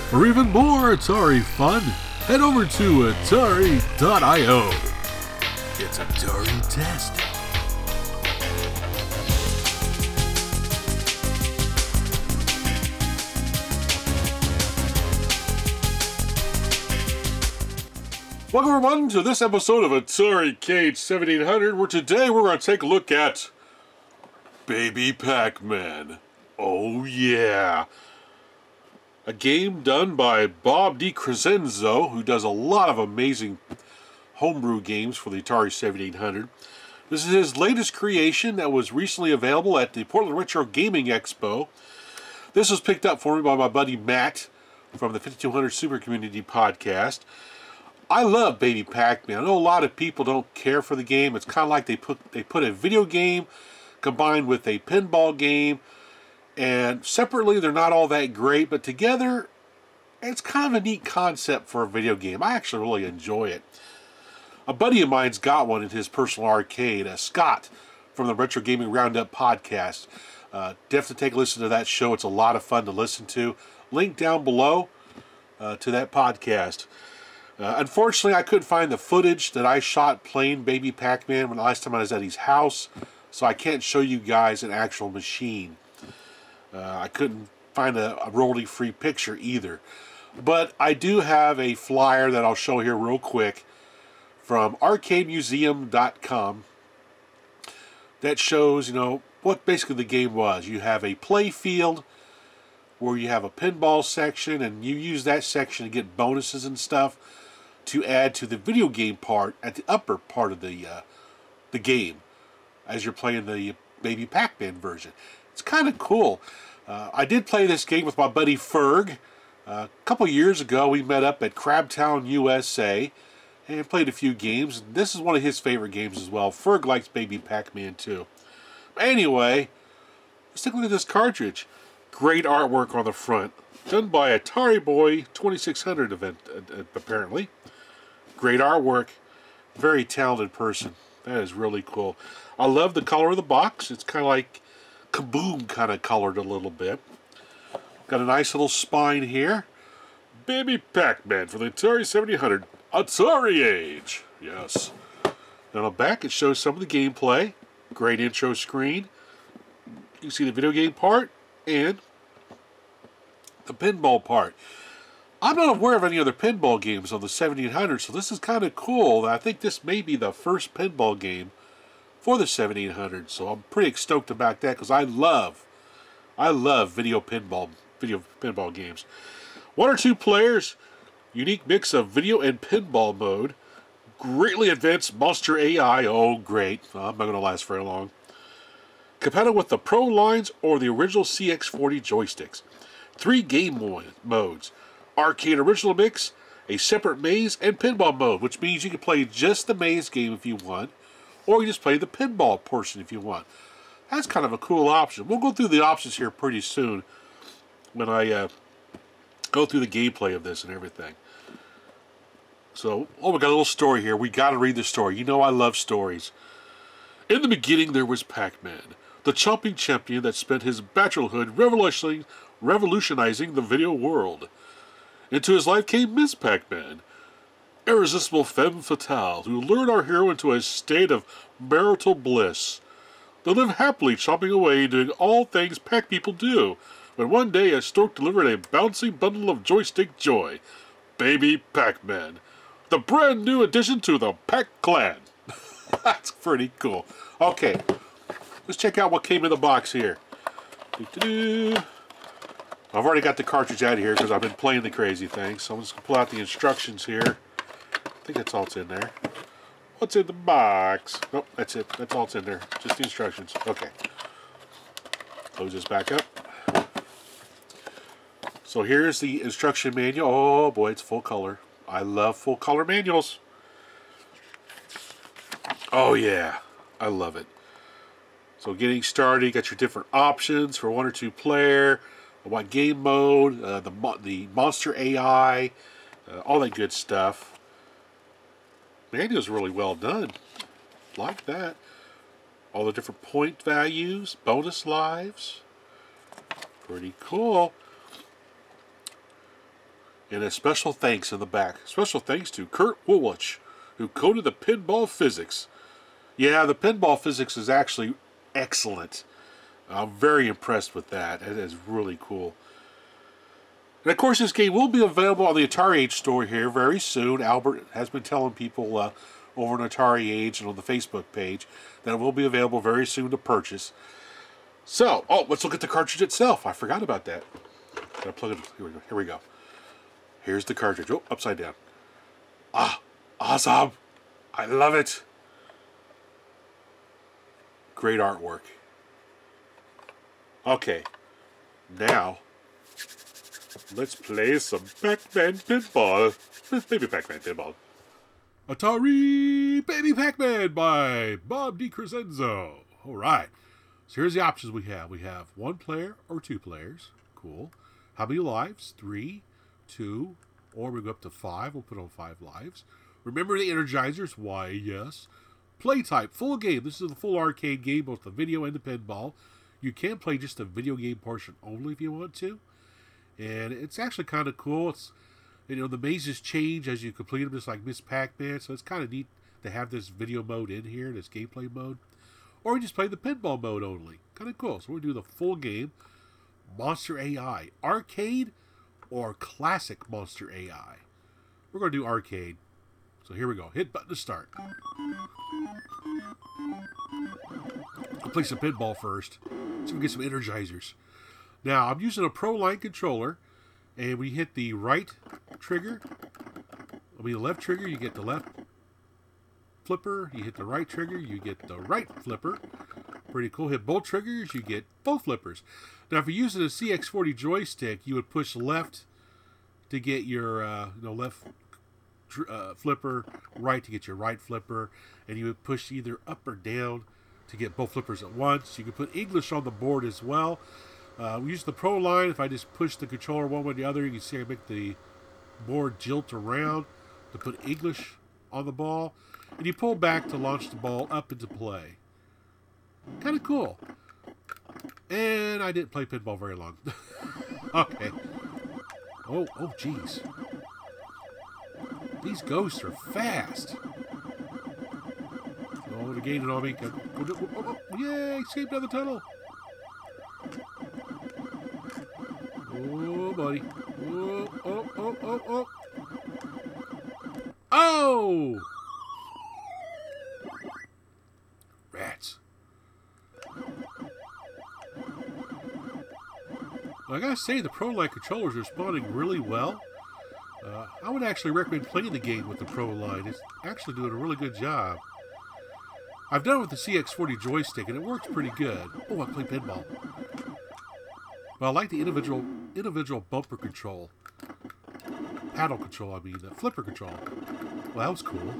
For even more Atari fun, head over to Atari.io. It's Atari-tastic. Welcome everyone to this episode of Atariage 1700, where today we're going to take a look at Baby Pac Man. Oh yeah! A game done by Bob DiCrescenzo, who does a lot of amazing homebrew games for the Atari 7800. This is his latest creation that was recently available at the Portland Retro Gaming Expo. This was picked up for me by my buddy Matt from the 5200 Super Community podcast. I love Baby Pac Man. I know a lot of people don't care for the game. It's kind of like they put a video game combined with a pinball game, and separately they're not all that great, but together it's kind of a neat concept for a video game. I actually really enjoy it. A buddy of mine's got one in his personal arcade, Scott from the Retro Gaming Roundup podcast. Definitely take a listen to that show. It's a lot of fun to listen to. Link down below to that podcast. Unfortunately, I couldn't find the footage that I shot playing Baby Pac Man when the last time I was at his house, so I can't show you guys an actual machine. I couldn't find a royalty-free picture either. But I do have a flyer that I'll show here real quick from arcademuseum.com that shows, what basically the game was. You have a play field where you have a pinball section, and you use that section to get bonuses and stuff to add to the video game part at the upper part of the game as you're playing the Baby Pac Man version. It's kind of cool. I did play this game with my buddy Ferg. A couple years ago, we met up at Crabtown, USA, and played a few games. This is one of his favorite games as well. Ferg likes Baby Pac Man too. But anyway, let's take a look at this cartridge. Great artwork on the front, done by Atari Boy 2600 event, apparently. Great artwork. Very talented person. That is really cool. I love the color of the box. It's kind of like Kaboom kind of colored a little bit. Got a nice little spine here. Baby Pac Man for the Atari 7800 Atariage. Yes. And on the back it shows some of the gameplay. Great intro screen. You can see the video game part and the pinball part. I'm not aware of any other pinball games on the 7800, so this is kind of cool. I think this may be the first pinball game for the 7800, so I'm pretty stoked about that because I love video pinball games. 1 or 2 players, unique mix of video and pinball mode, greatly advanced monster AI. Oh, great! I'm not going to last very long. Compatible with the Pro lines or the original CX40 joysticks. 3 game modes. Arcade original mix, a separate maze, and pinball mode, which means you can play just the maze game if you want, or you just play the pinball portion if you want. That's kind of a cool option. We'll go through the options here pretty soon when I go through the gameplay of this and everything. So, we got a little story here. We got to read the story. I love stories. In the beginning, there was Pac Man, the chomping champion that spent his bachelorhood revolutionizing the video world. Into his life came Miss Pac Man, irresistible femme fatale who lured our hero into a state of marital bliss. They lived happily chomping away, doing all things Pac people do, when one day a stork delivered a bouncing bundle of joystick joy. Baby Pac Man, the brand new addition to the Pac Clan. That's pretty cool. Okay, let's check out what came in the box here. I've already got the cartridge out of here because I've been playing the crazy thing, so I'm just going to pull out the instructions here. I think that's all that's in there. What's in the box? Nope, that's it. That's all that's in there. Just the instructions. Okay. Close this back up. So here's the instruction manual. Oh boy, it's full color. I love full color manuals. Oh yeah, I love it. So getting started, you got your different options for 1 or 2 player. What game mode, the monster AI, all that good stuff. Manual's really well done. Like that. All the different point values, bonus lives. Pretty cool. And a special thanks in the back. Special thanks to Kurt Woolwich, who coded the pinball physics. Yeah, the pinball physics is actually excellent. I'm very impressed with that. It is really cool. And of course, this game will be available on the Atariage store here very soon. Albert has been telling people over on Atariage and on the Facebook page that it will be available very soon to purchase. So, let's look at the cartridge itself. I forgot about that. Gotta plug it. Here we go. Here's the cartridge. Oh, upside down. Ah, awesome. I love it. Great artwork. Okay, now let's play some Pac-Man pinball. Baby Pac Man pinball. Atari Baby Pac Man by Bob DiCrescenzo. All right. So here's the options we have. We have 1 player or 2 players. Cool. How many lives? 3, 2, or we go up to 5. We'll put on 5 lives. Remember the Energizers? Why, yes. Play type, full game. This is the full arcade game, both the video and the pinball. You can play just the video game portion only if you want to. And it's actually kind of cool. It's, the mazes change as you complete them, just like Miss Pac-Man. So it's kind of neat to have this video mode in here, this gameplay mode. Or we just play the pinball mode only. Kind of cool. So we'll do the full game. Monster AI. Arcade or classic Monster AI. We're going to do arcade. So here we go. Hit button to start. I'll play some pinball first. So we get some Energizers. Now, I'm using a Pro Line controller. And we hit the right trigger. The left trigger, you get the left flipper. You hit the right trigger, you get the right flipper. Pretty cool. Hit both triggers, you get both flippers. Now, if you're using a CX40 joystick, you would push left to get your left flipper, right to get your right flipper, and you would push either up or down to get both flippers at once. You can put English on the board as well. We use the Pro Line. If I just push the controller one way or the other, you can see I make the board jilt around to put English on the ball. And you pull back to launch the ball up into play. Kind of cool. And I didn't play pinball very long. Okay. Oh, jeez. These ghosts are fast. Oh, they're gaining on me. Yay, escaped out of the tunnel. Oh, buddy. Oh. Oh! Rats. Well, I gotta say, the Pro Line controllers are responding really well. I would actually recommend playing the game with the Pro Line. It's actually doing a really good job. I've done it with the CX40 joystick, and it works pretty good. Oh, I play pinball. But I like the individual bumper control. Paddle control, the flipper control. Well, that was cool.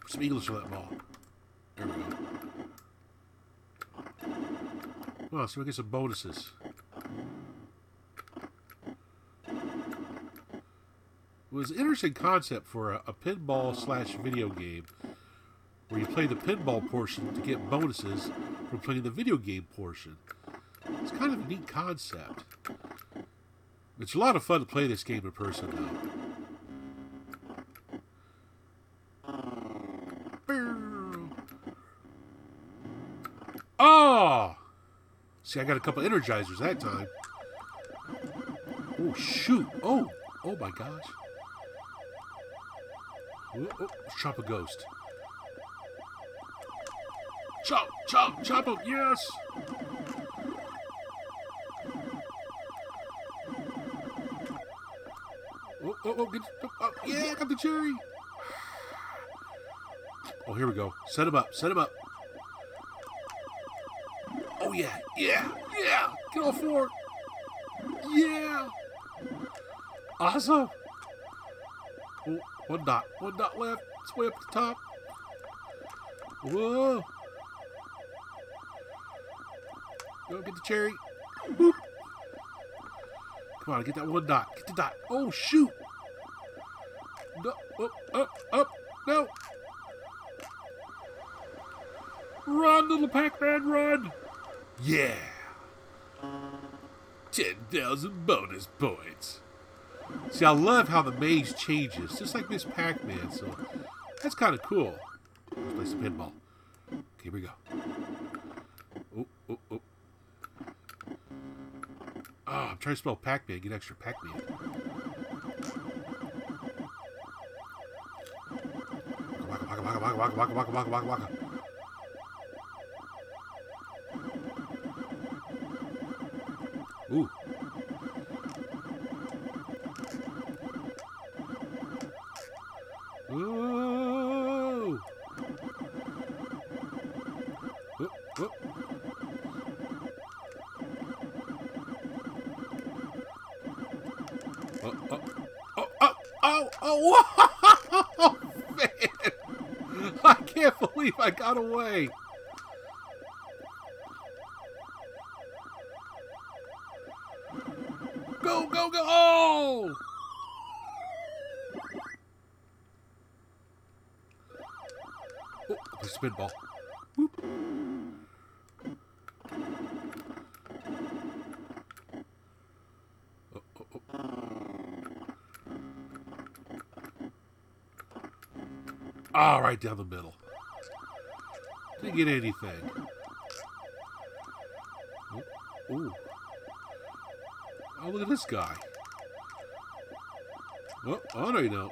Put some English on that ball. There we go. Well, so we get some bonuses. It was an interesting concept for a pinball/video game where you play the pinball portion to get bonuses from playing the video game portion. It's kind of a neat concept. It's a lot of fun to play this game in person, though. Oh! See, I got a couple Energizers that time. Oh, shoot. Oh my gosh. Oh, chop a ghost. Chop him, yes! Yeah, I got the cherry. Oh, here we go. Set him up. Oh, yeah. Get all 4. Yeah. Awesome. Oh, one dot left. It's way up at the top. Whoa. Go get the cherry. Boop. Come on, get that 1 dot. Get the dot. Oh, shoot. No. Up. No. Run, little Pac-Man, run. Yeah. 10,000 bonus points. See, I love how the maze changes, just like Miss Pac-Man, so that's kind of cool. Let's play some pinball. Okay, here we go. Oh, oh, oh. Ah, I'm trying to spell Pac-Man, get extra Pac-Man. Waka, waka, waka, waka, waka, waka, waka, waka, waka. Ooh. Whoa! Whoop, whoop. Oh, man! I can't believe I got away. Go, go, go! Oh! Oh, the spinball. Whoop. Oh, oh, oh. Ah, right down the middle. Didn't get anything. Oh, ooh. Oh, look at this guy. Oh, oh no, you don't.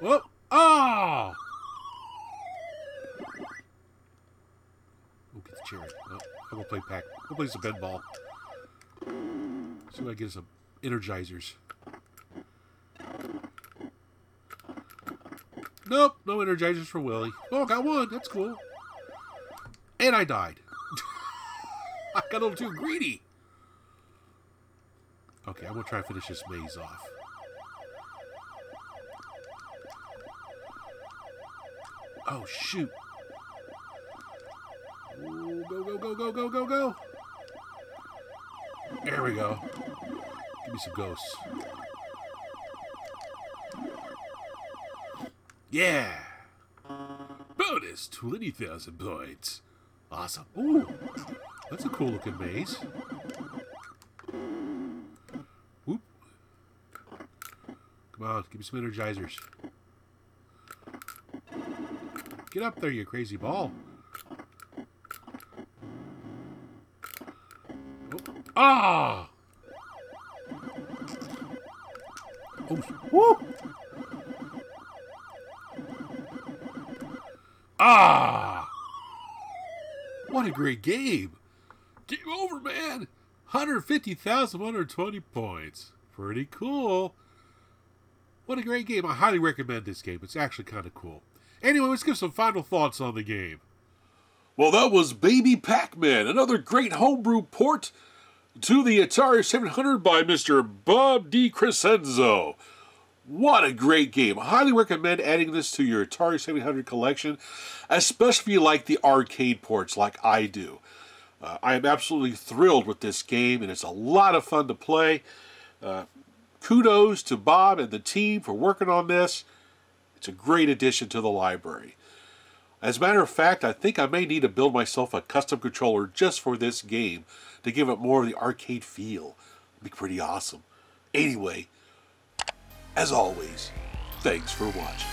Oh, ah! Oh, get the cherry. Oh, I'm gonna play pack. We'll play some pinball. See if I get some energizers. Nope, no energizers for Willie. Oh, got one. That's cool. And I died. I got a little too greedy. Okay, I'm going to try to finish this maze off. Oh, shoot. Ooh, go, go, go, go, go, go, go. There we go. Give me some ghosts. Yeah. Bonus 20,000 points. Awesome. Ooh, that's a cool looking maze. Whoop. Come on, give me some energizers. Get up there, you crazy ball. Oh. Ah! Oh, woo! Ah! What a great game. Game over, man. 150,120 points. Pretty cool. What a great game. I highly recommend this game. It's actually kind of cool. Anyway, let's give some final thoughts on the game. Well, that was Baby Pac Man, another great homebrew port to the Atari 700 by Mr. Bob DiCrescenzo. What a great game. I highly recommend adding this to your Atari 700 collection, especially if you like the arcade ports like I do. I am absolutely thrilled with this game, and it's a lot of fun to play. Kudos to Bob and the team for working on this. It's a great addition to the library. As a matter of fact, I think I may need to build myself a custom controller just for this game to give it more of the arcade feel. It'd be pretty awesome. Anyway, as always, thanks for watching.